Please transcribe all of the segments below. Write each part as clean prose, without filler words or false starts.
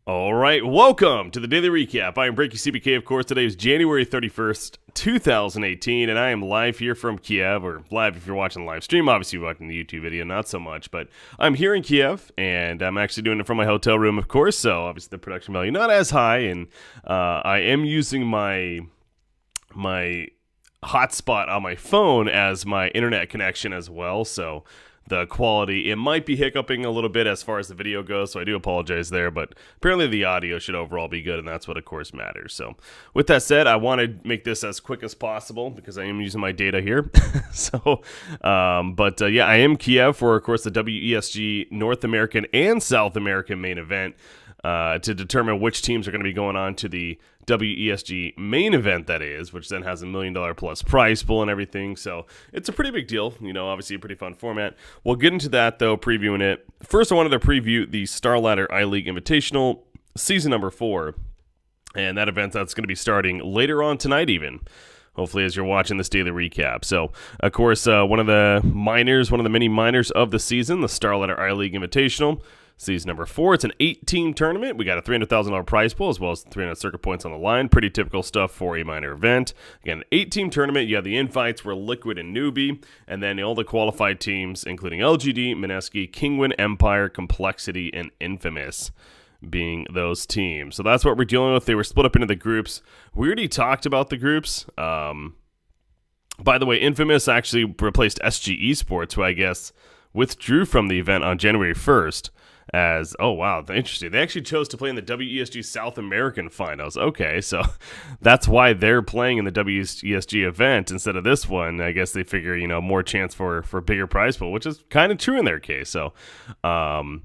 All right, welcome to the Daily Recap. I am Breaky CBK, of course. Today is January 31st, 2018, and I am live here from Kiev, or live if you're watching the live stream. Obviously, you're watching the YouTube video, not so much, but I'm here in Kiev, and I'm actually doing it from my hotel room, of course, so obviously the production value not as high, and I am using my hotspot on my phone as my internet connection as well, so the quality, it might be hiccuping a little bit as far as the video goes, so I do apologize there, but apparently the audio should overall be good, and that's what, of course, matters. So with that said, I want to make this as quick as possible because I am using my data here. Yeah, I am Kiev for, of course, the WESG North American and South American main event to determine which teams are going to be going on to the WESG main event, that is, which then has $1 million plus prize pool and everything. So it's a pretty big deal, obviously a pretty fun format. We'll get into that, though, previewing it. First, I wanted to preview the Starladder iLeague Invitational season number 4, and that event that's going to be starting later on tonight even, hopefully, as you're watching this daily recap. So, of course, one of the many minors of the season, the Starladder iLeague Invitational season number 4. It's an 8-team tournament. We got a $300,000 prize pool as well as 300 circuit points on the line. Pretty typical stuff for a minor event. Again, an 8-team tournament. You have the infights where Liquid and Newbie, and then all the qualified teams, including LGD, Mineski, Kingwin, Empire, Complexity, and Infamous being those teams. So that's what we're dealing with. They were split up into the groups. We already talked about the groups. By the way, Infamous actually replaced SG Esports, who I guess withdrew from the event on January 1st. Oh wow, interesting. They actually chose to play in the WESG South American Finals. Okay, so that's why they're playing in the WESG event instead of this one. I guess they figure, more chance for bigger prize pool, which is kind of true in their case. So, all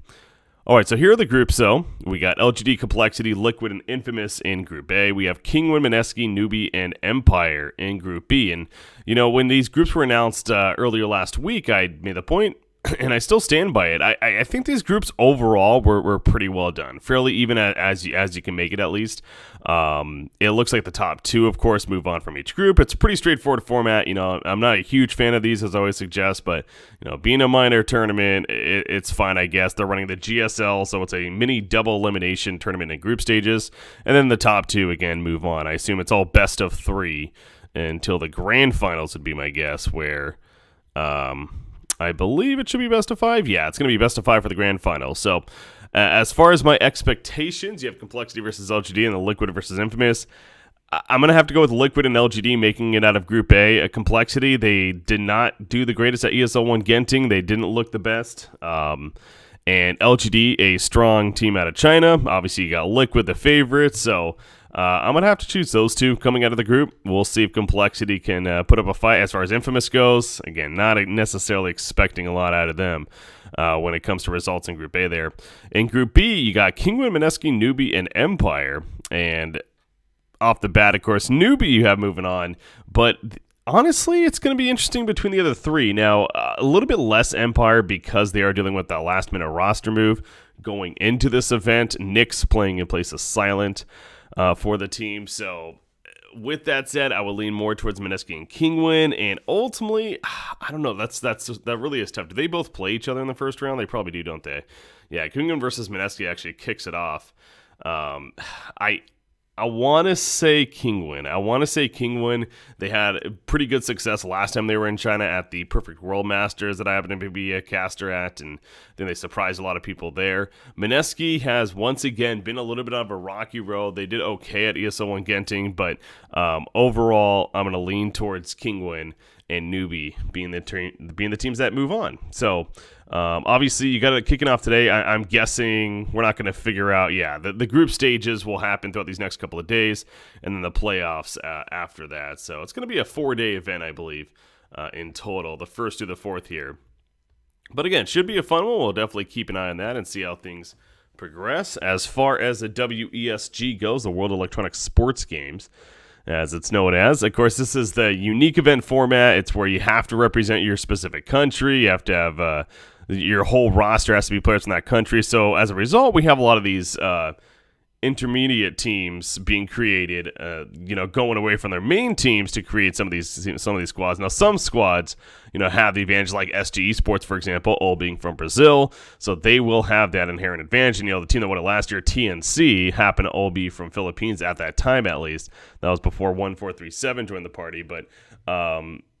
right, so here are the groups, though. We got LGD, Complexity, Liquid, and Infamous in Group A. We have Kingwin, Mineski, Newbie, and Empire in Group B. And, when these groups were announced earlier last week, I made the point, and I still stand by it. I think these groups overall were pretty well done, fairly even as you can make it, at least. It looks like the top 2, of course, move on from each group. It's a pretty straightforward format. I'm not a huge fan of these, as I always suggest, but being a minor tournament, it's fine, I guess. They're running the GSL, so it's a mini double elimination tournament in group stages, and then the top 2 again move on. I assume it's all best of 3 until the grand finals would be my guess, where I believe it should be best of 5. Yeah, it's going to be best of 5 for the grand final. So, as far as my expectations, you have Complexity versus LGD and the Liquid versus Infamous. I'm going to have to go with Liquid and LGD making it out of Group A. Complexity, they did not do the greatest at ESL 1 Genting. They didn't look the best. And LGD, a strong team out of China. Obviously, you got Liquid, the favorite. So, I'm going to have to choose those 2 coming out of the group. We'll see if Complexity can put up a fight. As far as Infamous goes, again, not necessarily expecting a lot out of them when it comes to results in Group A there. In Group B, you got Kingwin, Mineski, Newbie, and Empire. And off the bat, of course, Newbie you have moving on. But honestly, it's going to be interesting between the other 3. Now, a little bit less Empire because they are dealing with that last-minute roster move going into this event. Nyx playing in place of Silent for the team. So with that said, I will lean more towards Mineski and Kingwin, and ultimately, I don't know, that really is tough. Do they both play each other in the first round? They probably do, don't they? Yeah, Kingwin versus Mineski actually kicks it off. I want to say Kingwin. They had pretty good success last time they were in China at the Perfect World Masters that I happened to be a caster at, and then they surprised a lot of people there. Mineski has once again been a little bit of a rocky road. They did okay at ESL 1 Genting, but overall, I'm going to lean towards Kingwin and Newbie being the teams that move on. So obviously you got it kicking off today. I'm guessing we're not going to figure out. Yeah, the group stages will happen throughout these next couple of days, and then the playoffs after that. So it's going to be a 4-day event, I believe, in total, the 1st through the 4th here. But again, should be a fun one. We'll definitely keep an eye on that and see how things progress. As far as the WESG goes, the World Electronic Sports Games, as it's known as. Of course, this is the unique event format. It's where you have to represent your specific country. You have to have your whole roster has to be players in that country. So as a result, we have a lot of these intermediate teams being created, going away from their main teams to create some of these squads. Now, some squads, have the advantage, like SG Esports, for example, all being from Brazil, so they will have that inherent advantage. And, the team that won it last year, TNC, happened to all be from Philippines at that time, at least. That was before 1437 joined the party, but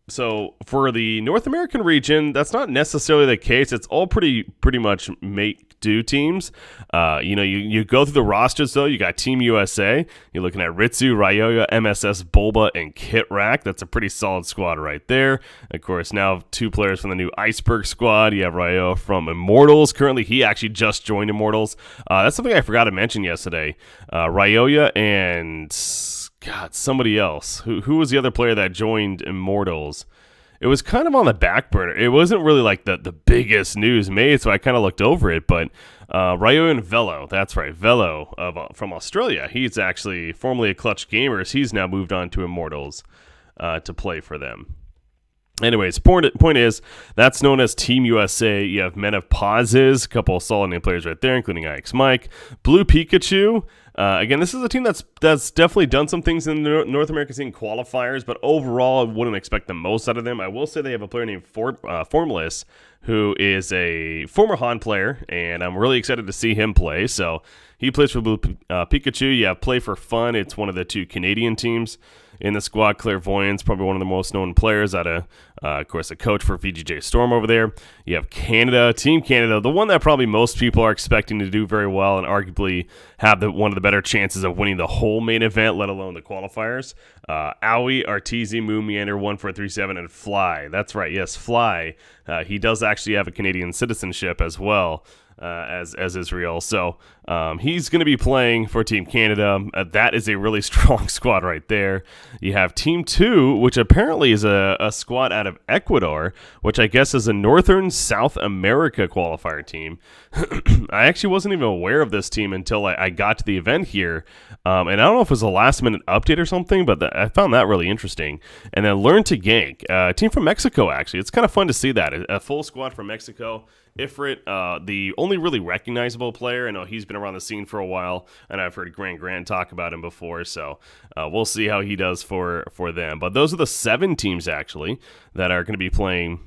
so for the North American region, that's not necessarily the case. It's all pretty much make-do teams. You go through the rosters, though. You got Team USA. You're looking at Ritsu, Ryoya, MSS, Bulba, and Kitrak. That's a pretty solid squad right there. Of course, now 2 players from the new Iceberg squad. You have Ryoya from Immortals. Currently, he actually just joined Immortals. That's something I forgot to mention yesterday. Ryoya and... God, somebody else. Who was the other player that joined Immortals? It was kind of on the back burner. It wasn't really like the biggest news made, so I kind of looked over it. But Ryo and Velo, that's right, Velo from Australia. He's actually formerly a Clutch Gamers. He's now moved on to Immortals to play for them. Anyways, point is, that's known as Team USA. You have Men of Pauses, a couple of solid name players right there, including IX Mike. Blue Pikachu. Again, this is a team that's definitely done some things in the North American scene qualifiers, but overall, I wouldn't expect the most out of them. I will say they have a player named Formless, who is a former Han player, and I'm really excited to see him play. So he plays for Blue Pikachu. You have Play for Fun. It's one of the 2 Canadian teams in the squad. Clairvoyance, probably one of the most known players out of course, a coach for VGJ Storm over there. You have Canada, Team Canada, the one that probably most people are expecting to do very well and arguably have one of the better chances of winning the whole main event, let alone the qualifiers. Aoi, Arteezy, Moon Meander, 1437, and Fly. That's right, yes, Fly. He does actually have a Canadian citizenship as well. As Israel. So he's going to be playing for Team Canada. That is a really strong squad right there. You have Team 2, which apparently is a squad out of Ecuador, which I guess is a Northern South America qualifier team. I actually wasn't even aware of this team until I got to the event here. And I don't know if it was a last-minute update or something, but I found that really interesting. And then Learn to Gank, a team from Mexico, actually. It's kind of fun to see that. A full squad from Mexico. Ifrit, the only really recognizable player. I know he's been around the scene for a while, and I've heard Grant talk about him before, so we'll see how he does for them. But those are the 7 teams, actually, that are going to be playing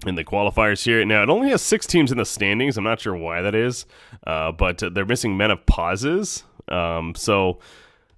in the qualifiers here. Now, it only has 6 teams in the standings. I'm not sure why that is, but they're missing Men of Pauses. So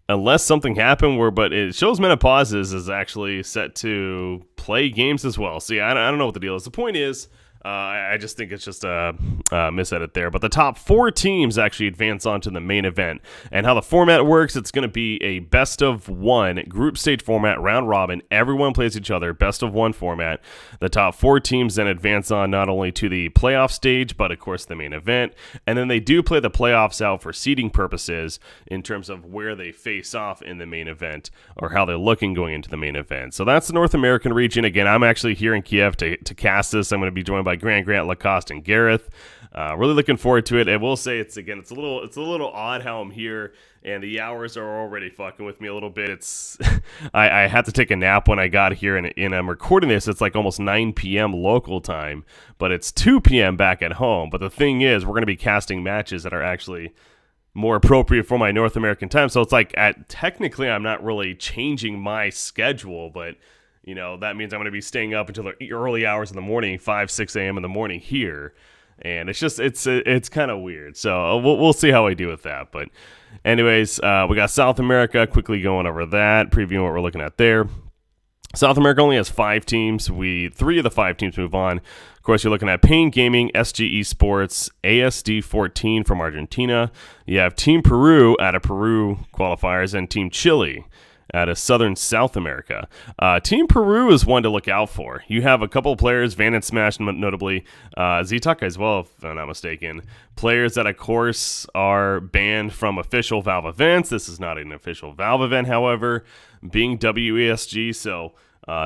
unless something happened but it shows Men of Pauses is actually set to play games as well. See, I don't know what the deal is. The point is, I just think it's just a misedit there. But the top 4 teams actually advance on to the main event. And how the format works, it's going to be a best-of-1 group stage format, round robin. Everyone plays each other, best-of-1 format. The top 4 teams then advance on not only to the playoff stage, but, of course, the main event. And then they do play the playoffs out for seeding purposes in terms of where they face off in the main event or how they're looking going into the main event. So that's the North American region. Again, I'm actually here in Kiev to cast this. I'm going to be joined by Grant, Lacoste, and Gareth. Really looking forward to it. I will say it's a little odd how I'm here, and the hours are already fucking with me a little bit. It's I had to take a nap when I got here, and I'm recording this. It's like almost 9 p.m. local time, but it's 2 p.m. back at home. But the thing is, we're going to be casting matches that are actually more appropriate for my North American time. So it's like technically I'm not really changing my schedule, but that means I'm going to be staying up until the early hours in the morning, 5, 6 a.m. in the morning here. And it's kind of weird. So we'll see how I do with that. But anyways, we got South America, quickly going over that, previewing what we're looking at there. South America only has 5 teams. 3 of the 5 teams move on. Of course, you're looking at Pain Gaming, SG Esports, ASD 14 from Argentina. You have Team Peru out of Peru qualifiers, and Team Chile out of Southern South America. Team Peru is one to look out for. You have a couple of players, Van and Smash notably, Z-Tuck as well, if I'm not mistaken. Players that, of course, are banned from official Valve events. This is not an official Valve event, however, being WESG, so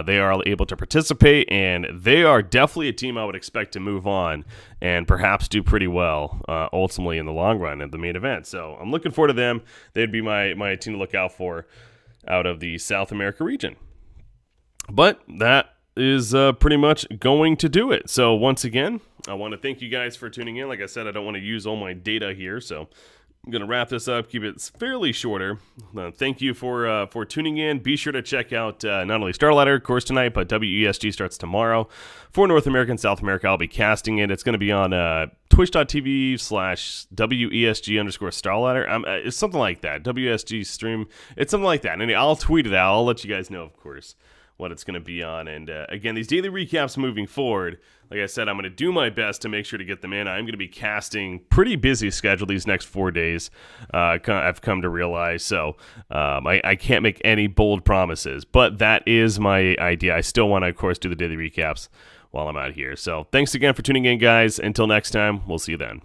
they are able to participate, and they are definitely a team I would expect to move on and perhaps do pretty well ultimately in the long run at the main event. So I'm looking forward to them. They'd be my team to look out for out of the South America region. But that is pretty much going to do it. So once again, I want to thank you guys for tuning in. Like I said, I don't want to use all my data here, so I'm going to wrap this up, keep it fairly shorter. Thank you for tuning in. Be sure to check out not only Starladder, of course, tonight, but WESG starts tomorrow. For North America and South America, I'll be casting it. It's going to be on twitch.tv/WESG_Starladder. It's something like that. WESG stream. It's something like that. And I'll tweet it out. I'll let you guys know, of course, what it's going to be on. And again, these daily recaps moving forward, like I said, I'm going to do my best to make sure to get them in. I'm going to be casting pretty busy schedule these next 4 days. I've come to realize, so I can't make any bold promises, but that is my idea. I still want to, of course, do the daily recaps while I'm out here. So thanks again for tuning in, guys. Until next time, we'll see you then.